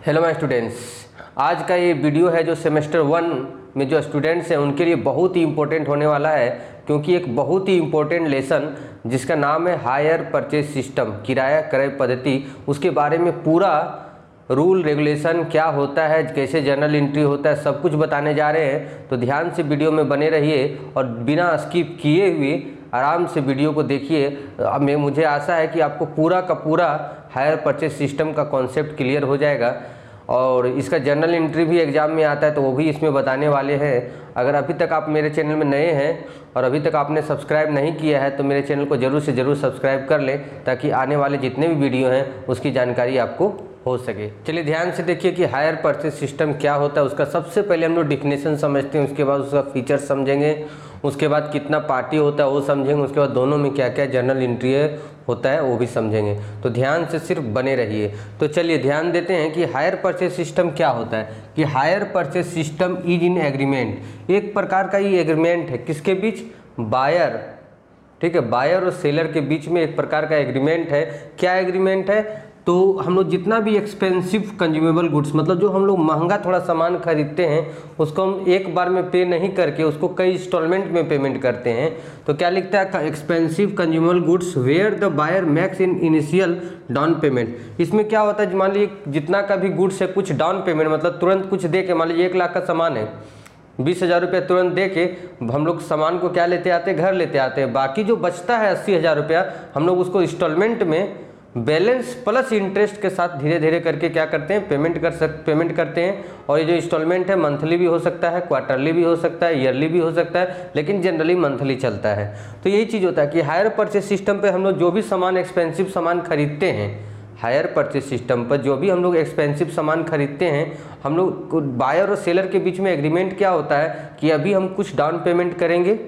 Hello my students, आज का ये वीडियो है जो सेमेस्टर 1 में जो स्टूडेंट्स हैं उनके लिए बहुत ही इम्पोर्टेंट होने वाला है, क्योंकि एक बहुत ही इम्पोर्टेंट लेसन जिसका नाम है हायर परचेज सिस्टम, किराया क्रय पद्धति, उसके बारे में पूरा रूल रेगुलेशन क्या होता है, कैसे जर्नल एंट्री होता है, सब कुछ बताने जा रहे हैं। तो ध्यान से वीडियो में बने रहिए और बिना स्किप किए हुए आराम से वीडियो को देखिए। मुझे आशा है कि आपको पूरा का पूरा हायर परचेज सिस्टम का कॉन्सेप्ट क्लियर हो जाएगा और इसका जर्नल एंट्री भी एग्जाम में आता है, तो वो भी इसमें बताने वाले हैं। अगर अभी तक आप मेरे चैनल में नए हैं और अभी तक आपने सब्सक्राइब नहीं किया है तो मेरे चैनल को ज़रूर से ज़रूर सब्सक्राइब कर लें, ताकि आने वाले जितने भी वीडियो हैं उसकी जानकारी आपको हो सके। चलिए ध्यान से देखिए कि हायर परचेज सिस्टम क्या होता है। उसका सबसे पहले हम लोग डिफिनेशन समझते हैं, उसके बाद उसका फीचर समझेंगे, उसके बाद कितना पार्टी होता है वो समझेंगे, उसके बाद दोनों में क्या क्या जर्नल एंट्री होता है वो भी समझेंगे। तो ध्यान से सिर्फ बने रहिए। तो चलिए ध्यान देते हैं कि हायर परचेज सिस्टम क्या होता है। कि hire purchase system is in agreement, एक प्रकार का ये एग्रीमेंट है किसके बीच, बायर, ठीक है, बायर और सेलर के बीच में एक प्रकार का एग्रीमेंट है। क्या एग्रीमेंट है, तो हम लोग जितना भी एक्सपेंसिव कंज्यूमेबल गुड्स, मतलब जो हम लोग महंगा थोड़ा सामान खरीदते हैं उसको हम एक बार में पे नहीं करके उसको कई इंस्टॉलमेंट में पेमेंट करते हैं। तो क्या लिखता है, expensive consumable goods where the buyer makes in initial down payment. इसमें क्या होता है, मान लीजिए जितना का भी गुड्स है कुछ डाउन पेमेंट, मतलब तुरंत कुछ दे के, मान लीजिए 1 लाख का सामान है, 20,000 रुपया तुरंत दे के हम लोग सामान को क्या लेते आते हैं, घर लेते आते हैं। बाकी जो बचता है 80,000 रुपया हम लोग उसको इंस्टॉलमेंट में बैलेंस प्लस इंटरेस्ट के साथ धीरे धीरे करके क्या करते हैं, पेमेंट करते हैं। और ये जो इंस्टॉलमेंट है मंथली भी हो सकता है, क्वार्टरली भी हो सकता है, ईयरली भी हो सकता है, लेकिन जनरली मंथली चलता है। तो यही चीज़ होता है कि हायर परचेज सिस्टम पे हम लोग जो भी सामान एक्सपेंसिव सामान खरीदते हैं, हायर परचेज सिस्टम पर जो भी हम लोग एक्सपेंसिव सामान खरीदते हैं, हम लोग बायर और सेलर के बीच में एग्रीमेंट क्या होता है कि अभी हम कुछ डाउन पेमेंट करेंगे,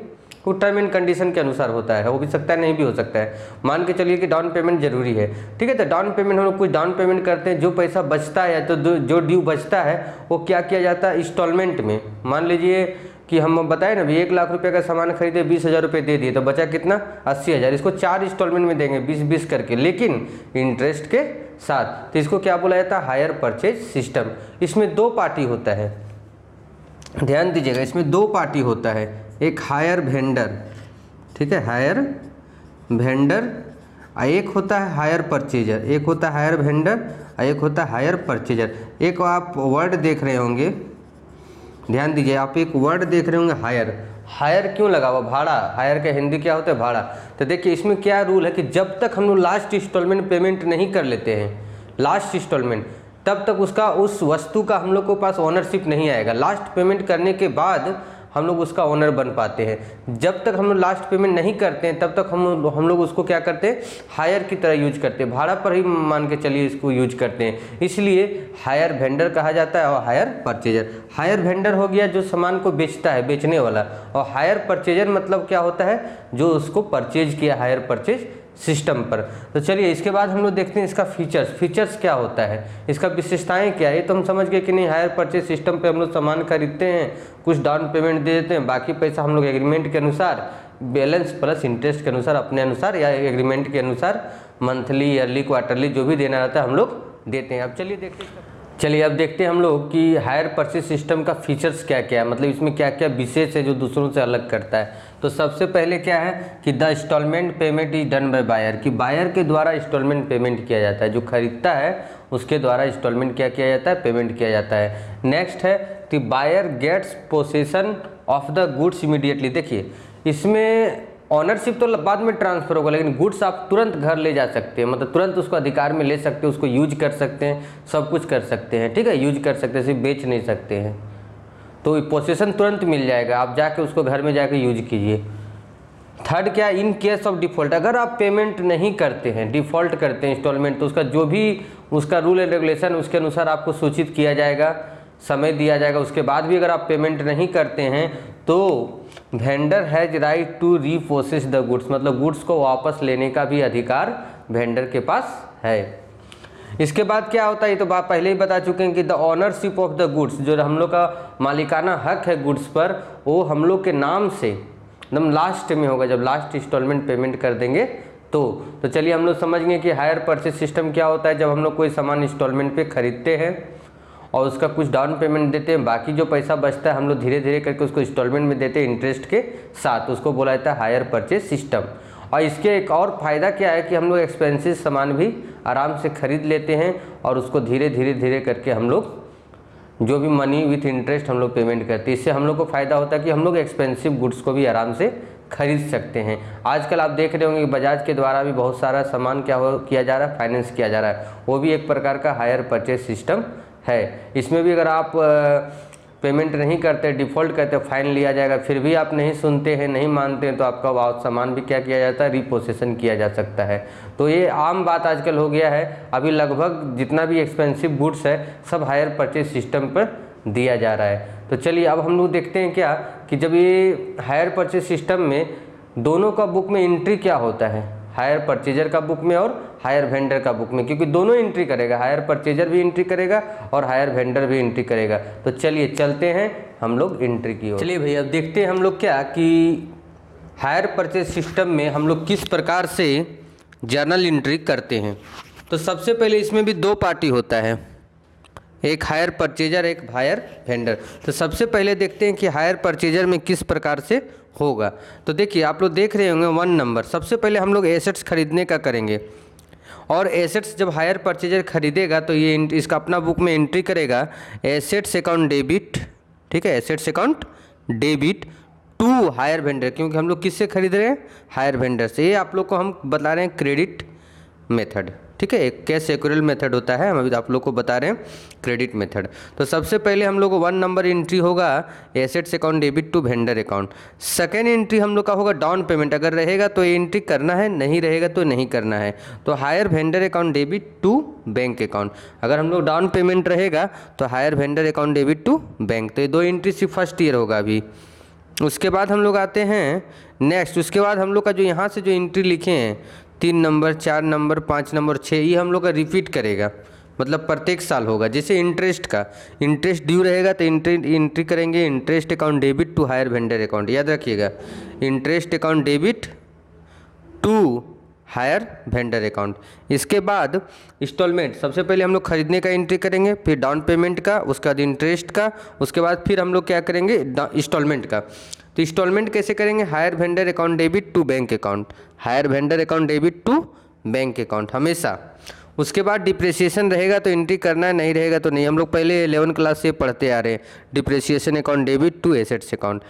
वो टर्म एंड कंडीशन के अनुसार होता है, हो भी सकता है नहीं भी हो सकता है। मान के चलिए कि डाउन पेमेंट जरूरी है, ठीक है, तो डाउन पेमेंट हम लोग कुछ डाउन पेमेंट करते हैं, जो पैसा बचता है तो जो ड्यू बचता है वो क्या किया जाता है, इंस्टॉलमेंट में। मान लीजिए कि हम बताए ना, 1 लाख रुपये का सामान खरीदे, 20,000 रुपये दे दिए, तो बचा कितना, 80,000। इसको 4 इंस्टॉलमेंट में देंगे 20-20 करके, लेकिन इंटरेस्ट के साथ। तो इसको क्या बोला जाता है, हायर परचेज सिस्टम। इसमें 2 पार्टी होता है, ध्यान दीजिएगा, इसमें 2 पार्टी होता है, एक हायर वेंडर, ठीक है, हायर वेंडर, एक होता है हायर परचेजर। एक होता है हायर वेंडर और एक होता है हायर परचेजर। एक आप वर्ड देख रहे होंगे, ध्यान दीजिए, आप एक वर्ड देख रहे होंगे हायर। हायर क्यों लगा हुआ, भाड़ा। हायर का हिंदी क्या होता है, भाड़ा। तो देखिए इसमें क्या रूल है कि जब तक हम लोग लास्ट इंस्टॉलमेंट पेमेंट नहीं कर लेते हैं, लास्ट इंस्टॉलमेंट, तब तक उसका उस वस्तु का हम लोग को पास ओनरशिप नहीं आएगा। लास्ट पेमेंट करने के बाद हम लोग उसका ओनर बन पाते हैं। जब तक हम लोग लास्ट पेमेंट नहीं करते हैं तब तक हम लोग उसको क्या करते हैं, हायर की तरह यूज करते हैं, भाड़ा पर ही मान के चलिए इसको यूज करते हैं। इसलिए हायर वेंडर कहा जाता है और हायर परचेजर। हायर वेंडर हो गया जो सामान को बेचता है, बेचने वाला, और हायर परचेजर मतलब क्या होता है, जो उसको परचेज किया हायर परचेज सिस्टम पर। तो चलिए इसके बाद हम लोग देखते हैं इसका फीचर्स क्या होता है, इसका विशेषताएं क्या है। ये तो हम समझ गए कि नहीं, हायर परचेज सिस्टम पे हम लोग सामान खरीदते हैं, कुछ डाउन पेमेंट दे देते हैं, बाकी पैसा हम लोग एग्रीमेंट के अनुसार बैलेंस प्लस इंटरेस्ट के अनुसार, अपने अनुसार या एग्रीमेंट के अनुसार मंथली, ईयरली, क्वार्टरली जो भी देना रहता है हम लोग देते हैं। अब चलिए देखते हैं हम लोग कि हायर परचेज सिस्टम का फीचर्स क्या क्या है, मतलब इसमें क्या क्या विशेष है जो दूसरों से अलग करता है। तो सबसे पहले क्या है कि the instalment payment is done by buyer, कि बायर के द्वारा इंस्टॉलमेंट पेमेंट किया जाता है, जो खरीदता है उसके द्वारा इंस्टॉलमेंट क्या किया जाता है, पेमेंट किया जाता है। नेक्स्ट है कि buyer gets possession of the goods immediately. देखिए इसमें ऑनरशिप तो बाद में ट्रांसफर होगा, लेकिन गुड्स आप तुरंत घर ले जा सकते हैं, मतलब तुरंत उसको अधिकार में ले सकते हैं, उसको यूज कर सकते हैं, सब कुछ कर सकते हैं, ठीक है, यूज कर सकते हैं, सिर्फ बेच नहीं सकते हैं। तो पोसेशन तुरंत मिल जाएगा, आप जाके उसको घर में जाके यूज कीजिए। थर्ड क्या, इन केस ऑफ डिफ़ॉल्ट, अगर आप पेमेंट नहीं करते हैं, डिफ़ॉल्ट करते हैं इंस्टॉलमेंट, तो उसका जो भी उसका रूल एंड रेगुलेशन उसके अनुसार आपको सूचित किया जाएगा, समय दिया जाएगा। उसके बाद भी अगर आप पेमेंट नहीं करते हैं तो vendor has right to repossess the goods, मतलब गुड्स को वापस लेने का भी अधिकार वेंडर के पास है। इसके बाद क्या होता है, ये तो बात पहले ही बता चुके हैं कि the ownership of the goods, जो हम लोग का मालिकाना हक है गुड्स पर, वो हम लोग के नाम से एकदम लास्ट में होगा, जब लास्ट इंस्टॉलमेंट पेमेंट कर देंगे तो चलिए हम लोग समझ गए कि हायर परचेज सिस्टम क्या होता है। जब हम लोग कोई सामान इंस्टॉलमेंट पे खरीदते हैं और उसका कुछ डाउन पेमेंट देते हैं, बाकी जो पैसा बचता है हम लोग धीरे धीरे करके उसको इंस्टॉलमेंट में देते हैं इंटरेस्ट के साथ, उसको बोला जाता है हायर परचेज सिस्टम। और इसके एक और फ़ायदा क्या है कि हम लोग एक्सपेंसिव सामान भी आराम से खरीद लेते हैं और उसको धीरे धीरे करके हम लोग जो भी मनी विथ इंटरेस्ट हम लोग पेमेंट करते हैं। इससे हम लोग को फ़ायदा होता है कि हम लोग एक्सपेंसिव गुड्स को भी आराम से खरीद सकते हैं। आजकल आप देख रहे होंगे कि बजाज के द्वारा भी बहुत सारा सामान किया जा रहा है, फाइनेंस किया जा रहा है, वो भी एक प्रकार का हायर परचेज सिस्टम है। इसमें भी अगर आप पेमेंट नहीं करते, डिफ़ॉल्ट करते, फाइन लिया जाएगा, फिर भी आप नहीं सुनते हैं, नहीं मानते हैं, तो आपका सामान भी क्या किया जाता है, रिपोसेशन किया जा सकता है। तो ये आम बात आजकल हो गया है। अभी लगभग जितना भी एक्सपेंसिव गुड्स है सब हायर परचेज सिस्टम पर दिया जा रहा है। तो चलिए अब हम लोग देखते हैं क्या कि जब ये हायर परचेज सिस्टम में दोनों का बुक में एंट्री क्या होता है, हायर परचेजर का बुक में और हायर वेंडर का बुक में, क्योंकि दोनों एंट्री करेगा, हायर परचेजर भी एंट्री करेगा और हायर वेंडर भी एंट्री करेगा। तो चलिए चलते हैं हम लोग एंट्री की ओर। चलिए भैया अब देखते हैं हम लोग क्या कि हायर परचेज सिस्टम में हम लोग किस प्रकार से जर्नल एंट्री करते हैं। तो सबसे पहले इसमें भी दो पार्टी होता है, एक हायर परचेजर, एक हायर वेंडर। तो सबसे पहले देखते हैं कि हायर परचेजर में किस प्रकार से होगा। तो देखिए आप लोग देख रहे होंगे 1 नंबर, सबसे पहले हम लोग एसेट्स खरीदने का करेंगे और एसेट्स जब हायर परचेजर खरीदेगा तो ये इसका अपना बुक में एंट्री करेगा एसेट्स अकाउंट डेबिट, ठीक है, assets account debit to hire vendor, क्योंकि हम लोग किससे खरीद रहे हैं, हायर वेंडर से। ये आप लोग को हम बता रहे हैं क्रेडिट मेथड, ठीक है, एक कैश एक्यूरेल मेथड होता है, हम अभी आप लोग को बता रहे हैं क्रेडिट मेथड। तो सबसे पहले हम लोग को 1 नंबर एंट्री होगा assets account debit to vendor account. Second entry हम लोग का होगा डाउन पेमेंट, अगर रहेगा तो एंट्री करना है, नहीं रहेगा तो नहीं करना है। तो hire vendor account debit to bank account, अगर हम लोग डाउन पेमेंट रहेगा तो hire vendor account debit to bank. तो ये 2 एंट्री सिर्फ फर्स्ट ईयर होगा अभी। उसके बाद हम लोग आते हैं नेक्स्ट, उसके बाद हम लोग का जो यहाँ से जो एंट्री लिखे हैं 3 नंबर, 4 नंबर, 5 नंबर, 6, ये हम लोग का रिपीट करेगा, मतलब प्रत्येक साल होगा। जैसे इंटरेस्ट का, इंटरेस्ट ड्यू रहेगा तो एंट्री करेंगे interest account debit to hire vendor account, याद रखिएगा, interest account debit to hire vendor account. इसके बाद इंस्टॉलमेंट, सबसे पहले हम लोग खरीदने का एंट्री करेंगे, फिर डाउन पेमेंट का, उसके बाद इंटरेस्ट का, उसके बाद फिर हम लोग क्या करेंगे इंस्टॉलमेंट का। तो इंस्टॉलमेंट कैसे करेंगे, hire vendor account debit to bank account, hire vendor account debit to bank account हमेशा। उसके बाद डिप्रिसिएशन रहेगा तो एंट्री करना है, नहीं रहेगा तो नहीं। हम लोग पहले 11 क्लास से पढ़ते आ रहे हैं, depreciation account debit to assets account.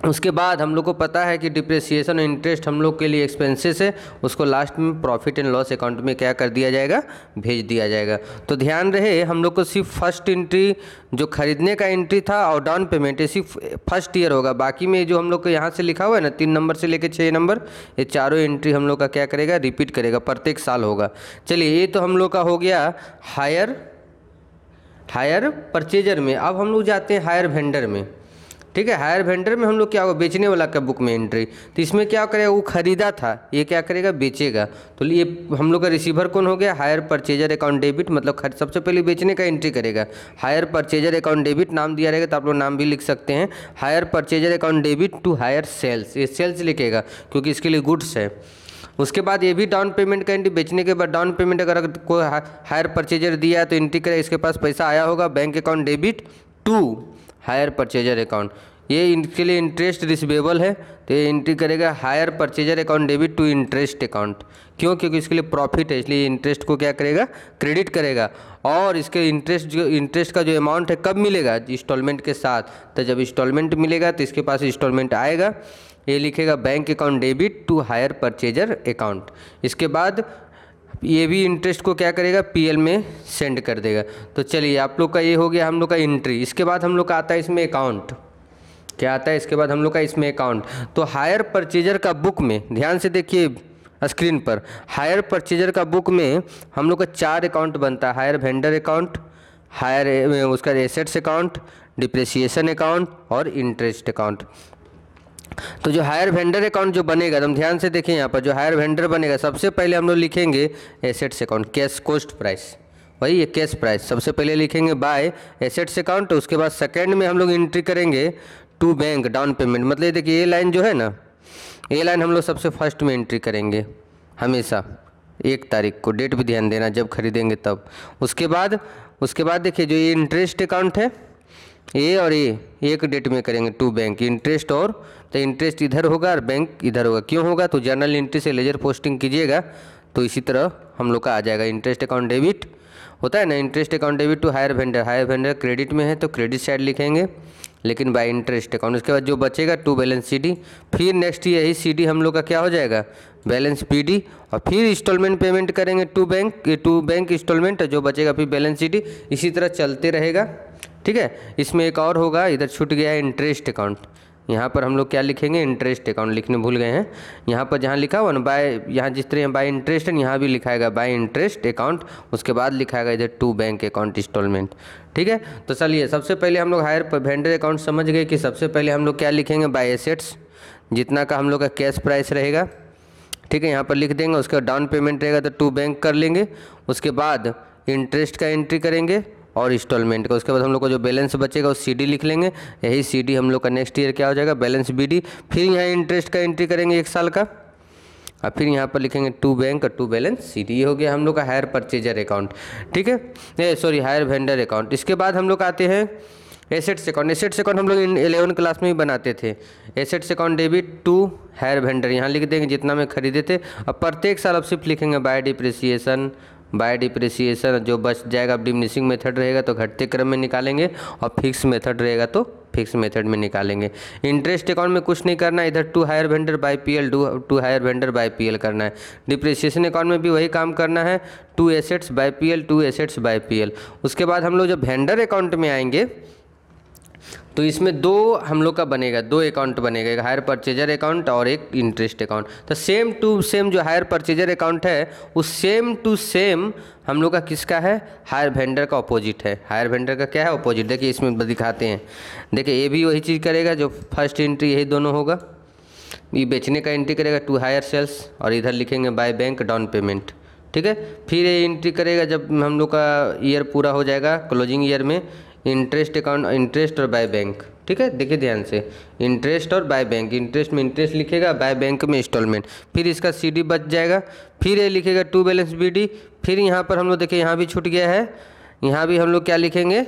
उसके बाद हम लोग को पता है कि डिप्रिसिएशन और इंटरेस्ट हम लोग के लिए एक्सपेंसेस है, उसको लास्ट में प्रॉफिट एंड लॉस अकाउंट में क्या कर दिया जाएगा, भेज दिया जाएगा। तो ध्यान रहे हम लोग को सिर्फ फर्स्ट एंट्री जो खरीदने का एंट्री था और डाउन पेमेंट ये सिर्फ फर्स्ट ईयर होगा, बाकी में जो हम लोग को यहाँ से लिखा हुआ है ना 3 नंबर से लेकर 6 नंबर, ये चारों एंट्री हम लोग का क्या करेगा, रिपीट करेगा, प्रत्येक साल होगा। चलिए ये तो हम लोग का हो गया हायर परचेजर में। अब हम लोग जाते हैं हायर वेंडर में, ठीक है। हायर वेंडर में हम लोग क्या होगा, बेचने वाला का बुक में एंट्री। तो इसमें क्या करेगा, वो खरीदा था, ये क्या करेगा, बेचेगा। तो ये हम लोग का रिसीवर कौन हो गया, हायर परचेजर अकाउंट डेबिट, मतलब सबसे पहले बेचने का एंट्री करेगा। हायर परचेजर अकाउंट डेबिट नाम दिया रहेगा तो आप लोग नाम भी लिख सकते हैं, hire purchaser account debit to hire sales, ये सेल्स लिखेगा क्योंकि इसके लिए गुड्स है। उसके बाद ये भी डाउन पेमेंट का एंट्री, बेचने के बाद डाउन पेमेंट अगर कोई हायर परचेजर दिया है तो एंट्री करेगा, इसके पास पैसा आया होगा, bank account debit to hire purchaser account. ये इनके लिए इंटरेस्ट रिसीवेबल है तो ये एंट्री करेगा hire purchaser account debit to interest account. क्यों, क्योंकि इसके लिए प्रॉफिट है, इसलिए इंटरेस्ट को क्या करेगा, क्रेडिट करेगा। और इसके इंटरेस्ट का जो अमाउंट है कब मिलेगा, इंस्टॉलमेंट के साथ। तो जब इंस्टॉलमेंट मिलेगा तो इसके पास इंस्टॉलमेंट आएगा, ये लिखेगा bank account debit to hire purchaser account. इसके बाद ये भी इंटरेस्ट को क्या करेगा, पीएल में सेंड कर देगा। तो चलिए आप लोग का ये हो गया हम लोग का एंट्री। इसके बाद हम लोग का आता है इसमें अकाउंट, क्या आता है इसके बाद हम लोग का इसमें अकाउंट। तो हायर परचेजर का बुक में ध्यान से देखिए स्क्रीन पर, हायर परचेजर का बुक में हम लोग का 4 अकाउंट बनता है, हायर वेंडर अकाउंट, हायर उसका एसेट्स अकाउंट, डिप्रिसिएशन अकाउंट और इंटरेस्ट अकाउंट। तो जो हायर वेंडर अकाउंट जो बनेगा, तुम ध्यान से देखें यहाँ पर, जो हायर वेंडर बनेगा सबसे पहले हम लोग लिखेंगे assets account, cash cost price, वही ये कैश प्राइस सबसे पहले लिखेंगे बाय एसेट्स अकाउंट। तो उसके बाद सेकंड में हम लोग एंट्री करेंगे टू बैंक डाउन पेमेंट, मतलब देखिए ये लाइन जो है ना, ये लाइन हम लोग सबसे फर्स्ट में एंट्री करेंगे हमेशा 1 तारीख को, डेट भी ध्यान देना जब खरीदेंगे तब। उसके बाद उसके बाद देखिए जो ये इंटरेस्ट अकाउंट है, ए और ए एक डेट में करेंगे टू बैंक, इंटरेस्ट और, तो इंटरेस्ट इधर होगा और बैंक इधर होगा। क्यों होगा? तो जर्नल एंट्री से लेजर पोस्टिंग कीजिएगा तो इसी तरह हम लोग का आ जाएगा। इंटरेस्ट अकाउंट डेबिट होता है ना, interest account debit to hire vendor, hire vendor credit में है तो क्रेडिट साइड लिखेंगे, लेकिन बाय इंटरेस्ट अकाउंट। उसके बाद जो बचेगा टू बैलेंस सीडी, फिर नेक्स्ट यही सीडी हम लोग का क्या हो जाएगा, बैलेंस पीडी, और फिर इंस्टॉलमेंट पेमेंट करेंगे टू बैंक इंस्टॉलमेंट, जो बचेगा फिर बैलेंस सीडी, इसी तरह चलते रहेगा। ठीक है, इसमें एक और होगा, इधर छूट गया है इंटरेस्ट अकाउंट। यहाँ पर हम लोग क्या लिखेंगे, इंटरेस्ट अकाउंट लिखने भूल गए हैं। यहाँ पर जहाँ लिखा हुआ ना बाय, यहाँ जिस तरह बाय इंटरेस्ट है यहाँ भी लिखाएगा बाय इंटरेस्ट अकाउंट, उसके बाद लिखाएगा इधर टू बैंक अकाउंट इंस्टॉलमेंट। ठीक है, तो चलिए सबसे पहले हम लोग हायर वेंडर अकाउंट समझ गए कि सबसे पहले हम लोग क्या लिखेंगे, बाय एसेट्स, जितना का हम लोग का कैश प्राइस रहेगा। ठीक है, यहाँ पर लिख देंगे। उसका डाउन पेमेंट रहेगा तो टू बैंक कर लेंगे। उसके बाद इंटरेस्ट का एंट्री करेंगे और इंस्टॉलमेंट का। उसके बाद हम लोग को जो बैलेंस बचेगा उस सीडी लिख लेंगे। यही सीडी हम लोग का नेक्स्ट ईयर क्या हो जाएगा, बैलेंस बीडी। फिर यहाँ इंटरेस्ट का एंट्री करेंगे 1 साल का, और फिर यहाँ पर लिखेंगे टू बैंक और टू बैलेंस सीडी। ये हो गया हम लोग का हायर परचेजर अकाउंट। ठीक है, सॉरी हायर वेंडर अकाउंट। इसके बाद हम लोग आते हैं एसेट्स अकाउंट। एसेट्स अकाउंट हम लोग 11 क्लास में भी बनाते थे। Assets account debit to hire vendor, यहाँ लिख देंगे जितना में खरीदे थे। अब प्रत्येक साल अब सिर्फ लिखेंगे बाय डिप्रिसिएशन, बाय डिप्रिसिएशन। जो बच जाएगा, अब डिमिनिशिंग मेथड रहेगा तो घटते क्रम में निकालेंगे, और फिक्स मेथड रहेगा तो फिक्स मेथड में निकालेंगे। इंटरेस्ट अकाउंट में कुछ नहीं करना है, इधर to hire vendor by PL, to hire vendor by PL करना है। डिप्रिसिएशन अकाउंट में भी वही काम करना है, to assets by PL, to assets by PL. उसके बाद हम लोग जब वेंडर अकाउंट में आएंगे तो इसमें दो हम लोग का बनेगा, दो अकाउंट बनेगा, एक हायर परचेजर अकाउंट और एक इंटरेस्ट अकाउंट। तो सेम टू सेम जो हायर परचेजर अकाउंट है उस सेम टू सेम हम लोग का किसका है, हायर वेंडर का अपोजिट है। हायर वेंडर का क्या है, अपोजिट। देखिए इसमें दिखाते हैं, देखिए ये भी वही चीज़ करेगा, जो फर्स्ट एंट्री यही दोनों होगा। ये बेचने का एंट्री करेगा टू हायर सेल्स, और इधर लिखेंगे बाय बैंक डाउन पेमेंट। ठीक है, फिर ये एंट्री करेगा जब हम लोग का ईयर पूरा हो जाएगा, क्लोजिंग ईयर में, इंटरेस्ट अकाउंट, इंटरेस्ट और बाय बैंक। ठीक है, देखिए ध्यान से, इंटरेस्ट और बाय बैंक, इंटरेस्ट में इंटरेस्ट लिखेगा, बाय बैंक में इंस्टॉलमेंट, फिर इसका सीडी बच जाएगा, फिर ये लिखेगा टू बैलेंस बीडी। फिर यहाँ पर हम लोग देखिए यहाँ भी छूट गया है, यहाँ भी हम लोग क्या लिखेंगे,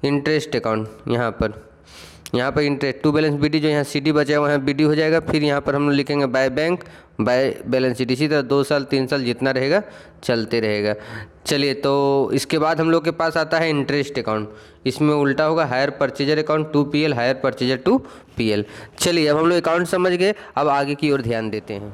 इंटरेस्ट अकाउंट। यहाँ पर इंटरेस्ट टू बैलेंस बीडी, जो यहाँ सीडी बचा है वहाँ बीडी हो जाएगा। फिर यहाँ पर हम लोग लिखेंगे by bank, by balance sheet. इसी तरह 2 साल 3 साल जितना रहेगा चलते रहेगा। चलिए, तो इसके बाद हम लोग के पास आता है इंटरेस्ट अकाउंट। इसमें उल्टा होगा, hire purchaser account to PL, hire purchaser to PL. चलिए, अब हम लोग अकाउंट समझ गए, अब आगे की ओर ध्यान देते हैं।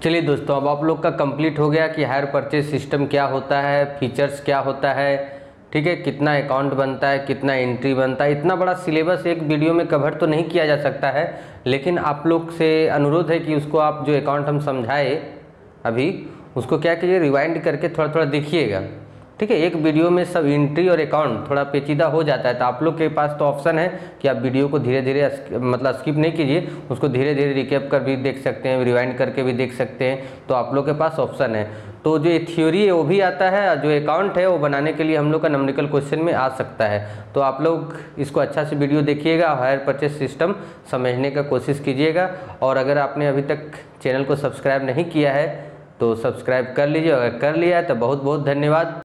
चलिए दोस्तों, अब आप लोग का कंप्लीट हो गया कि हायर परचेज सिस्टम क्या होता है, फीचर्स क्या होता है। ठीक है, कितना अकाउंट बनता है, कितना एंट्री बनता है। इतना बड़ा सिलेबस एक वीडियो में कवर तो नहीं किया जा सकता है, लेकिन आप लोग से अनुरोध है कि उसको आप जो अकाउंट हम समझाए अभी, उसको क्या कीजिए, रिवाइंड करके थोड़ा थोड़ा देखिएगा। ठीक है, एक वीडियो में सब एंट्री और अकाउंट थोड़ा पेचीदा हो जाता है, तो आप लोग के पास तो ऑप्शन है कि आप वीडियो को धीरे धीरे मतलब स्किप नहीं कीजिए, उसको धीरे धीरे रिकैप कर भी देख सकते हैं, रिवाइंड करके भी देख सकते हैं, तो आप लोग के पास ऑप्शन है। तो जो थ्योरी है वो भी आता है, और जो अकाउंट है वो बनाने के लिए हम लोग का न्यूमेरिकल क्वेश्चन में आ सकता है। तो आप लोग इसको अच्छा से वीडियो देखिएगा, हायर परचेज सिस्टम समझने का कोशिश कीजिएगा। और अगर आपने अभी तक चैनल को सब्सक्राइब नहीं किया है तो सब्सक्राइब कर लीजिए, अगर कर लिया है तो बहुत बहुत धन्यवाद।